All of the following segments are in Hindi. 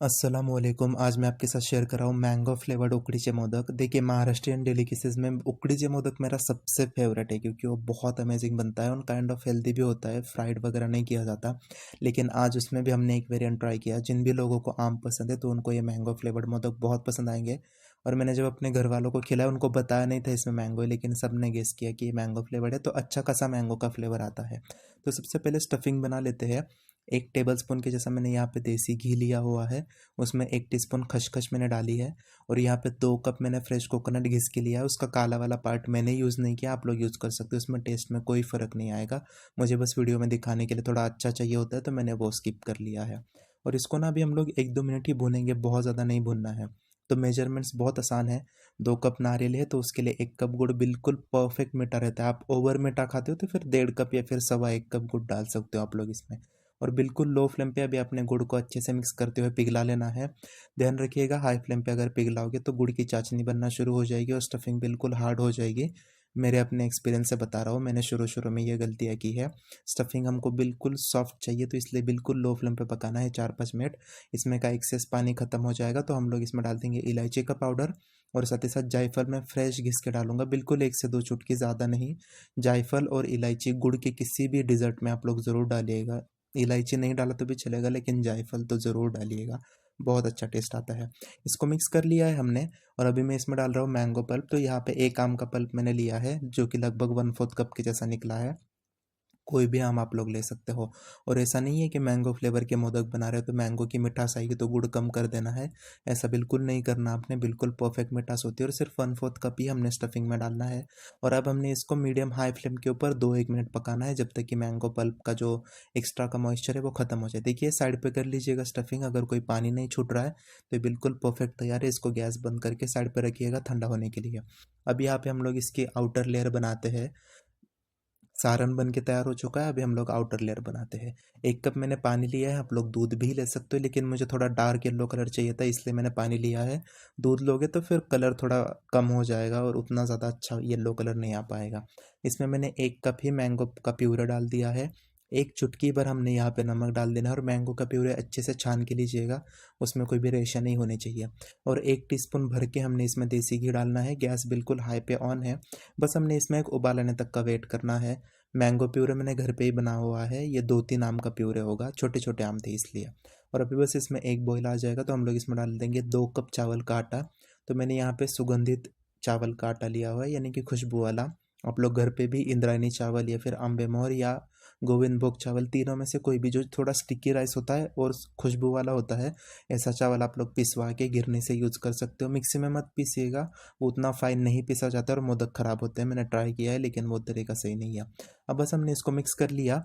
अस्सलामुअलैकुम। आज मैं आपके साथ शेयर कर रहा हूँ मैंगो फ्लेवर्ड उकडीचे मोदक। देखिए, महाराष्ट्रियन डेलिकेसीज़ में उकडीचे मोदक मेरा सबसे फेवरेट है क्योंकि वो बहुत अमेजिंग बनता है और काइंड ऑफ हेल्दी भी होता है, फ्राइड वगैरह नहीं किया जाता। लेकिन आज उसमें भी हमने एक वेरिएंट ट्राई किया। जिन भी लोगों को आम पसंद है तो उनको ये मैंगो फ्लेवर्ड मोदक बहुत पसंद आएंगे। और मैंने जब अपने घर वालों को खिलाया, उनको बताया नहीं था इसमें मैंगो है, लेकिन सब ने गेस किया कि ये मैंगो फ्लेवर्ड है, तो अच्छा खासा मैंगो का फ्लेवर आता है। तो सबसे पहले स्टफिंग बना लेते हैं। 1 टेबल स्पून के जैसा मैंने यहाँ पे देसी घी लिया हुआ है। उसमें 1 टीस्पून खसखस मैंने डाली है। और यहाँ पे 2 कप मैंने फ्रेश कोकोनट घिस के लिया है। उसका काला वाला पार्ट मैंने यूज़ नहीं किया, आप लोग यूज़ कर सकते हो, उसमें टेस्ट में कोई फ़र्क नहीं आएगा। मुझे बस वीडियो में दिखाने के लिए थोड़ा अच्छा चाहिए होता है तो मैंने वो स्किप कर लिया है। और इसको ना अभी हम लोग 1-2 मिनट ही भूनेंगे, बहुत ज़्यादा नहीं भूनना है। तो मेजरमेंट्स बहुत आसान है। 2 कप नारियल है तो उसके लिए 1 कप गुड़ बिल्कुल परफेक्ट मीठा रहता है। आप ओवर मीठा खाते हो तो फिर 1.5 कप या फिर 1.25 कप गुड़ डाल सकते हो आप लोग इसमें। और बिल्कुल लो फ्लेम पे अभी अपने गुड़ को अच्छे से मिक्स करते हुए पिघला लेना है। ध्यान रखिएगा, हाई फ्लेम पे अगर पिघलाओगे तो गुड़ की चाशनी बनना शुरू हो जाएगी और स्टफिंग बिल्कुल हार्ड हो जाएगी। मेरे अपने एक्सपीरियंस से बता रहा हूँ, मैंने शुरू शुरू में ये गलतियाँ की है। स्टफिंग हमको बिल्कुल सॉफ्ट चाहिए तो इसलिए बिल्कुल लो फ्लेम पे पकाना है 4-5 मिनट। इसमें का एक्सेस पानी खत्म हो जाएगा तो हम लोग इसमें डाल देंगे इलायची का पाउडर। और साथ ही साथ जायफल मैं फ्रेश घिस के डालूंगा, बिल्कुल 1 से 2 चुटकी, ज़्यादा नहीं। जायफल और इलायची गुड़ के किसी भी डिज़र्ट में आप लोग ज़रूर डालिएगा। इलायची नहीं डाला तो भी चलेगा, लेकिन जायफल तो ज़रूर डालिएगा, बहुत अच्छा टेस्ट आता है। इसको मिक्स कर लिया है हमने। और अभी मैं इसमें डाल रहा हूँ मैंगो पल्प। तो यहाँ पे 1 आम का पल्प मैंने लिया है जो कि लगभग 1/4 कप के जैसा निकला है। कोई भी आम आप लोग ले सकते हो। और ऐसा नहीं है कि मैंगो फ्लेवर के मोदक बना रहे हो तो मैंगो की मिठास आएगी तो गुड़ कम कर देना है। ऐसा बिल्कुल नहीं करना आपने, बिल्कुल परफेक्ट मिठास होती है और सिर्फ 1/4 कप ही हमने स्टफिंग में डालना है। और अब हमने इसको मीडियम हाई फ्लेम के ऊपर 2-1 मिनट पकाना है जब तक कि मैंगो पल्प का जो एक्स्ट्रा का मॉइस्चर है वो खत्म हो जाए। देखिए, साइड पे कर लीजिएगा स्टफिंग, अगर कोई पानी नहीं छूट रहा है तो ये बिल्कुल परफेक्ट तैयार है। इसको गैस बंद करके साइड पर रखिएगा ठंडा होने के लिए। अब यहाँ पे हम लोग इसकी आउटर लेयर बनाते हैं। सारण बन के तैयार हो चुका है, अभी हम लोग आउटर लेयर बनाते हैं। 1 कप मैंने पानी लिया है, आप लोग दूध भी ले सकते हो, लेकिन मुझे थोड़ा डार्क येलो कलर चाहिए था इसलिए मैंने पानी लिया है। दूध लोगे तो फिर कलर थोड़ा कम हो जाएगा और उतना ज़्यादा अच्छा येलो कलर नहीं आ पाएगा। इसमें मैंने 1 कप ही मैंगो का प्यूरे डाल दिया है। 1 चुटकी भर हमने यहाँ पे नमक डाल देना है और मैंगो का प्यूरे अच्छे से छान के लीजिएगा, उसमें कोई भी रेशा नहीं होनी चाहिए। और 1 टीस्पून भर के हमने इसमें देसी घी डालना है। गैस बिल्कुल हाई पे ऑन है। बस हमने इसमें एक उबाल आने तक का वेट करना है। मैंगो प्यूरे मैंने घर पे ही बना हुआ है, ये 2-3 आम का प्यूरे होगा, छोटे छोटे आम थे इसलिए। और अभी बस इसमें एक बॉईल आ जाएगा तो हम लोग इसमें डाल देंगे 2 कप चावल का आटा। तो मैंने यहाँ पे सुगंधित चावल का आटा लिया हुआ है, यानी कि खुशबू वाला। आप लोग घर पे भी इंद्रायणी चावल या फिर अम्बे मोहर या गोविंद भोग चावल, तीनों में से कोई भी जो थोड़ा स्टिकी राइस होता है और खुशबू वाला होता है, ऐसा चावल आप लोग पिसवा के गिरनी से यूज़ कर सकते हो। मिक्सी में मत पीसिएगा, वो उतना फाइन नहीं पीसा जाता और मोदक ख़राब होते हैं। मैंने ट्राई किया है लेकिन वो तरीका सही नहीं है। अब बस हमने इसको मिक्स कर लिया।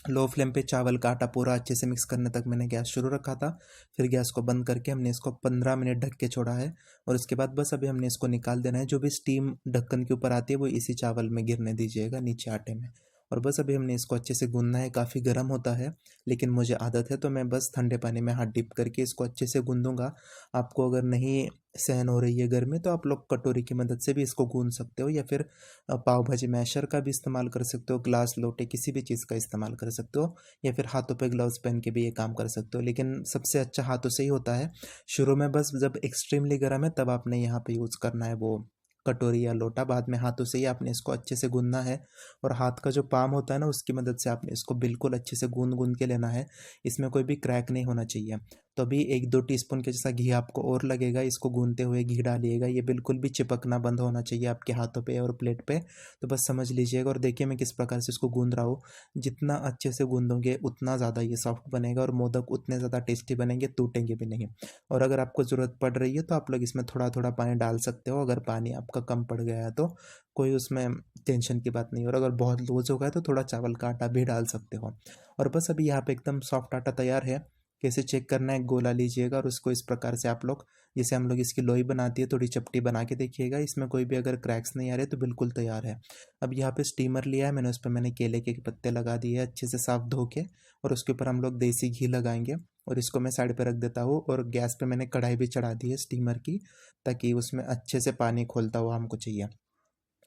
लो फ्लेम पे चावल का आटा पूरा अच्छे से मिक्स करने तक मैंने गैस शुरू रखा था। फिर गैस को बंद करके हमने इसको 15 मिनट ढक के छोड़ा है। और उसके बाद बस अभी हमने इसको निकाल देना है। जो भी स्टीम ढक्कन के ऊपर आती है वो इसी चावल में गिरने दीजिएगा, नीचे आटे में। और बस अभी हमने इसको अच्छे से गूंदना है। काफ़ी गर्म होता है लेकिन मुझे आदत है तो मैं बस ठंडे पानी में हाथ डिप करके इसको अच्छे से गूंदूंगा। आपको अगर नहीं सहन हो रही है गर्मी तो आप लोग कटोरी की मदद से भी इसको गूंद सकते हो, या फिर पाव भाजी मैशर का भी इस्तेमाल कर सकते हो, ग्लास लोटे किसी भी चीज़ का इस्तेमाल कर सकते हो, या फिर हाथों पे ग्लव्स पहन के भी ये काम कर सकते हो। लेकिन सबसे अच्छा हाथों से ही होता है। शुरू में बस जब एक्सट्रीमली गर्म है तब आपने यहाँ पे यूज़ करना है वो कटोरी या लोटा, बाद में हाथों से ही आपने इसको अच्छे से गूंदना है। और हाथ का जो पाम होता है ना, उसकी मदद से आपने इसको बिल्कुल अच्छे से गूंद गूंद के लेना है। इसमें कोई भी क्रैक नहीं होना चाहिए। तो अभी 1-2 टीस्पून के जैसा घी आपको और लगेगा, इसको गूंदते हुए घी डालिएगा। ये बिल्कुल भी चिपकना बंद होना चाहिए आपके हाथों पे और प्लेट पे। तो बस समझ लीजिएगा और देखिए मैं किस प्रकार से इसको गूंद रहा हूँ। जितना अच्छे से गूंदोगे उतना ज़्यादा ये सॉफ्ट बनेगा और मोदक उतने ज़्यादा टेस्टी बनेंगे, टूटेंगे भी नहीं। और अगर आपको ज़रूरत पड़ रही है तो आप लोग इसमें थोड़ा थोड़ा पानी डाल सकते हो। अगर पानी आपका कम पड़ गया है तो कोई उसमें टेंशन की बात नहीं। और अगर बहुत लूज हो गया तो थोड़ा चावल का आटा भी डाल सकते हो। और बस अभी यहाँ पे एकदम सॉफ्ट आटा तैयार है। कैसे चेक करना है, गोला लीजिएगा और उसको इस प्रकार से आप लोग, जैसे हम लोग इसकी लोई बनाती है, थोड़ी चपटी बना के देखिएगा। इसमें कोई भी अगर क्रैक्स नहीं आ रहे तो बिल्कुल तैयार है। अब यहाँ पे स्टीमर लिया है मैंने, उस पर मैंने केले के पत्ते लगा दिए अच्छे से साफ धो के। और उसके ऊपर हम लोग देसी घी लगाएंगे और इसको मैं साइड पे रख देता हूँ। और गैस पे मैंने कढ़ाई भी चढ़ा दी है स्टीमर की, ताकि उसमें अच्छे से पानी खोलता हुआ हमको चाहिए।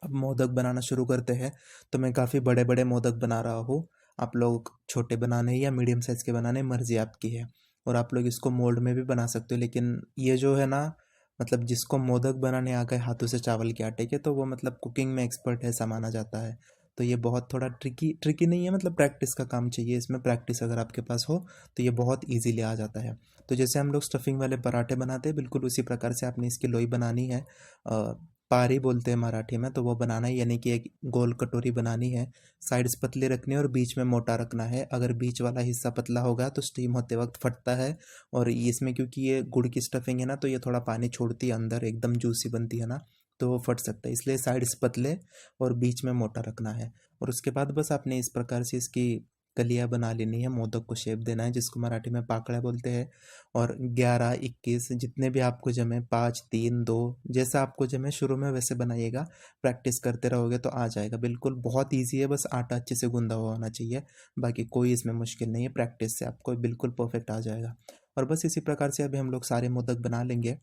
अब मोदक बनाना शुरू करते हैं। तो मैं काफ़ी बड़े बड़े मोदक बना रहा हूँ। आप लोग छोटे बनाने या मीडियम साइज़ के बनाने, मर्जी आपकी है। और आप लोग इसको मोल्ड में भी बना सकते हो। लेकिन ये जो है ना, मतलब जिसको मोदक बनाने आ गए हाथों से चावल के आटे के, तो वो मतलब कुकिंग में एक्सपर्ट है, ऐसा माना जाता है। तो ये बहुत थोड़ा ट्रिकी ट्रिकी नहीं है, मतलब प्रैक्टिस का काम चाहिए इसमें। प्रैक्टिस अगर आपके पास हो तो ये बहुत ईजीली आ जाता है। तो जैसे हम लोग स्टफिंग वाले पराठे बनाते हैं, बिल्कुल उसी प्रकार से आपने इसकी लोई बनानी है। पारी बोलते हैं मराठी में, तो वो बनाना है, यानी कि एक गोल कटोरी बनानी है। साइड्स पतले रखने और बीच में मोटा रखना है। अगर बीच वाला हिस्सा पतला होगा तो स्टीम होते वक्त फटता है। और इसमें क्योंकि ये गुड़ की स्टफिंग है ना, तो ये थोड़ा पानी छोड़ती है, अंदर एकदम जूसी बनती है ना, तो वो फट सकता है। इसलिए साइड्स पतले और बीच में मोटा रखना है। और उसके बाद बस आपने इस प्रकार से इसकी कलियाँ बना लेनी है, मोदक को शेप देना है, जिसको मराठी में पाकड़ा बोलते हैं। और 11, 21 जितने भी आपको जमे, 5, 3, 2 जैसा आपको जमे शुरू में वैसे बनाइएगा। प्रैक्टिस करते रहोगे तो आ जाएगा। बिल्कुल बहुत ईजी है, बस आटा अच्छे से गूंदा हुआ होना चाहिए। बाकी कोई इसमें मुश्किल नहीं है, प्रैक्टिस से आपको बिल्कुल परफेक्ट आ जाएगा। और बस इसी प्रकार से अभी हम लोग सारे मोदक बना लेंगे।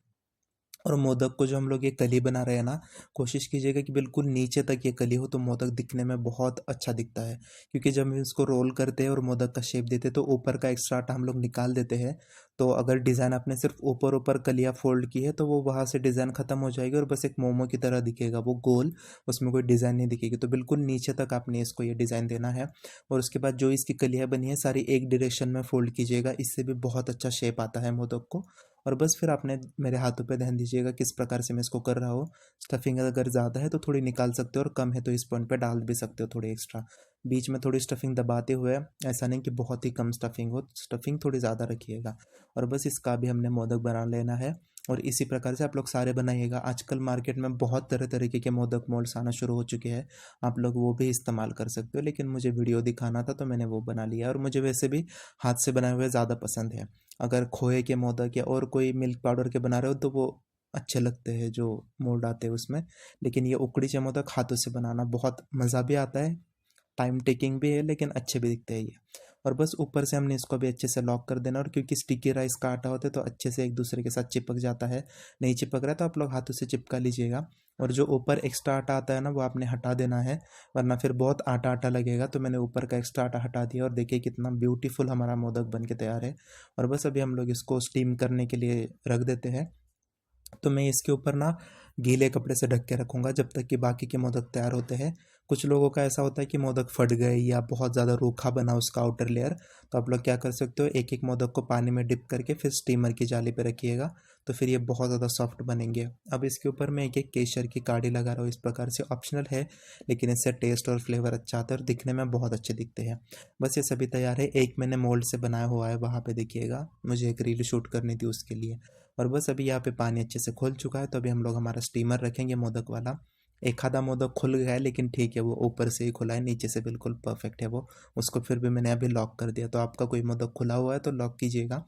और मोदक को जो हम लोग ये कली बना रहे हैं ना, कोशिश कीजिएगा कि बिल्कुल नीचे तक ये कली हो, तो मोदक दिखने में बहुत अच्छा दिखता है। क्योंकि जब हम इसको रोल करते हैं और मोदक का शेप देते हैं, तो ऊपर का एक्स्ट्रा आटा हम लोग निकाल देते हैं। तो अगर डिज़ाइन आपने सिर्फ ऊपर ऊपर कलियाँ फोल्ड की है, तो वो वहाँ से डिज़ाइन खत्म हो जाएगी और बस एक मोमो की तरह दिखेगा वो गोल। उसमें कोई डिज़ाइन नहीं दिखेगी। तो बिल्कुल नीचे तक आपने इसको ये डिज़ाइन देना है। और उसके बाद जो इसकी कलियाँ बनी है सारी एक डायरेक्शन में फोल्ड कीजिएगा, इससे भी बहुत अच्छा शेप आता है मोदक को। और बस फिर आपने मेरे हाथों पे ध्यान दीजिएगा किस प्रकार से मैं इसको कर रहा हूँ। स्टफिंग अगर ज़्यादा है तो थोड़ी निकाल सकते हो, और कम है तो इस पॉइंट पे डाल भी सकते हो थोड़ी एक्स्ट्रा। बीच में थोड़ी स्टफिंग दबाते हुए, ऐसा नहीं कि बहुत ही कम स्टफिंग हो, स्टफिंग थोड़ी ज़्यादा रखिएगा। और बस इसका भी हमने मोदक बना लेना है। और इसी प्रकार से आप लोग सारे बनाइएगा। आजकल मार्केट में बहुत तरह तरीके के मोदक मोल्ड्स आना शुरू हो चुके हैं, आप लोग वो भी इस्तेमाल कर सकते हो। लेकिन मुझे वीडियो दिखाना था तो मैंने वो बना लिया। और मुझे वैसे भी हाथ से बनाए हुए ज़्यादा पसंद है। अगर खोए के मोदक या और कोई मिल्क पाउडर के बना रहे हो तो वो अच्छे लगते हैं, जो मोल्ड आते हैं उसमें। लेकिन ये उकड़ी के मोदक हाथों से बनाना बहुत मज़ा भी आता है, टाइम टेकिंग भी है, लेकिन अच्छे भी दिखते हैं ये। और बस ऊपर से हमने इसको भी अच्छे से लॉक कर देना। और क्योंकि स्टिकी राइस का आटा होता है तो अच्छे से एक दूसरे के साथ चिपक जाता है। नहीं चिपक रहा है तो आप लोग हाथों से चिपका लीजिएगा। और जो ऊपर एक्स्ट्रा आटा आता है ना, वो आपने हटा देना है, वरना फिर बहुत आटा आटा लगेगा। तो मैंने ऊपर का एक्स्ट्रा आटा हटा दिया, और देखिए कितना ब्यूटीफुल हमारा मोदक बन के तैयार है। और बस अभी हम लोग इसको स्टीम करने के लिए रख देते हैं। तो मैं इसके ऊपर ना गीले कपड़े से ढक के रखूँगा जब तक कि बाकी के मोदक तैयार होते हैं। कुछ लोगों का ऐसा होता है कि मोदक फट गए या बहुत ज़्यादा रूखा बना उसका आउटर लेयर, तो आप लोग क्या कर सकते हो, एक एक मोदक को पानी में डिप करके फिर स्टीमर की जाली पे रखिएगा, तो फिर ये बहुत ज़्यादा सॉफ्ट बनेंगे। अब इसके ऊपर मैं एक एक केसर की काड़ी लगा रहा हूँ, इस प्रकार से ऑप्शनल है, लेकिन इससे टेस्ट और फ्लेवर अच्छा आता है और दिखने में बहुत अच्छे दिखते हैं। बस ये सभी तैयार है। एक मैंने मोल्ड से बनाया हुआ है, वहाँ पे देखिएगा, मुझे एक रील शूट करनी थी उसके लिए। और बस अभी यहाँ पे पानी अच्छे से खुल चुका है, तो अभी हम लोग हमारा स्टीमर रखेंगे मोदक वाला। एक आधा मोदक खुल गया है, लेकिन ठीक है, वो ऊपर से ही खुला है, नीचे से बिल्कुल परफेक्ट है वो। उसको फिर भी मैंने अभी लॉक कर दिया। तो आपका कोई मोदक खुला हुआ है तो लॉक कीजिएगा।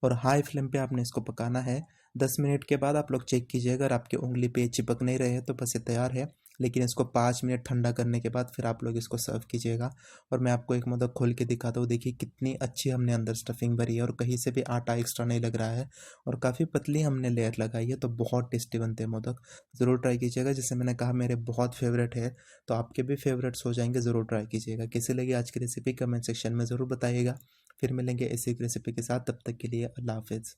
और हाई फ्लेम पे आपने इसको पकाना है। 10 मिनट के बाद आप लोग चेक कीजिएगा, अगर आपकी उंगली पे चिपक नहीं रहे हैं तो बस ये तैयार है। लेकिन इसको 5 मिनट ठंडा करने के बाद फिर आप लोग इसको सर्व कीजिएगा। और मैं आपको एक मोदक खोल के दिखाता हूँ, देखिए कितनी अच्छी हमने अंदर स्टफिंग भरी है, और कहीं से भी आटा एक्स्ट्रा नहीं लग रहा है, और काफ़ी पतली हमने लेयर लगाई है। तो बहुत टेस्टी बनते हैं मोदक, ज़रूर ट्राई कीजिएगा। जैसे मैंने कहा मेरे बहुत फेवरेट है, तो आपके भी फेवरेट्स हो जाएंगे, ज़रूर ट्राई कीजिएगा। कैसी लगी आज की रेसिपी कमेंट सेक्शन में ज़रूर बताइएगा। फिर मिलेंगे ऐसी एक रेसिपी के साथ, तब तक के लिए अल्लाह हाफिज़।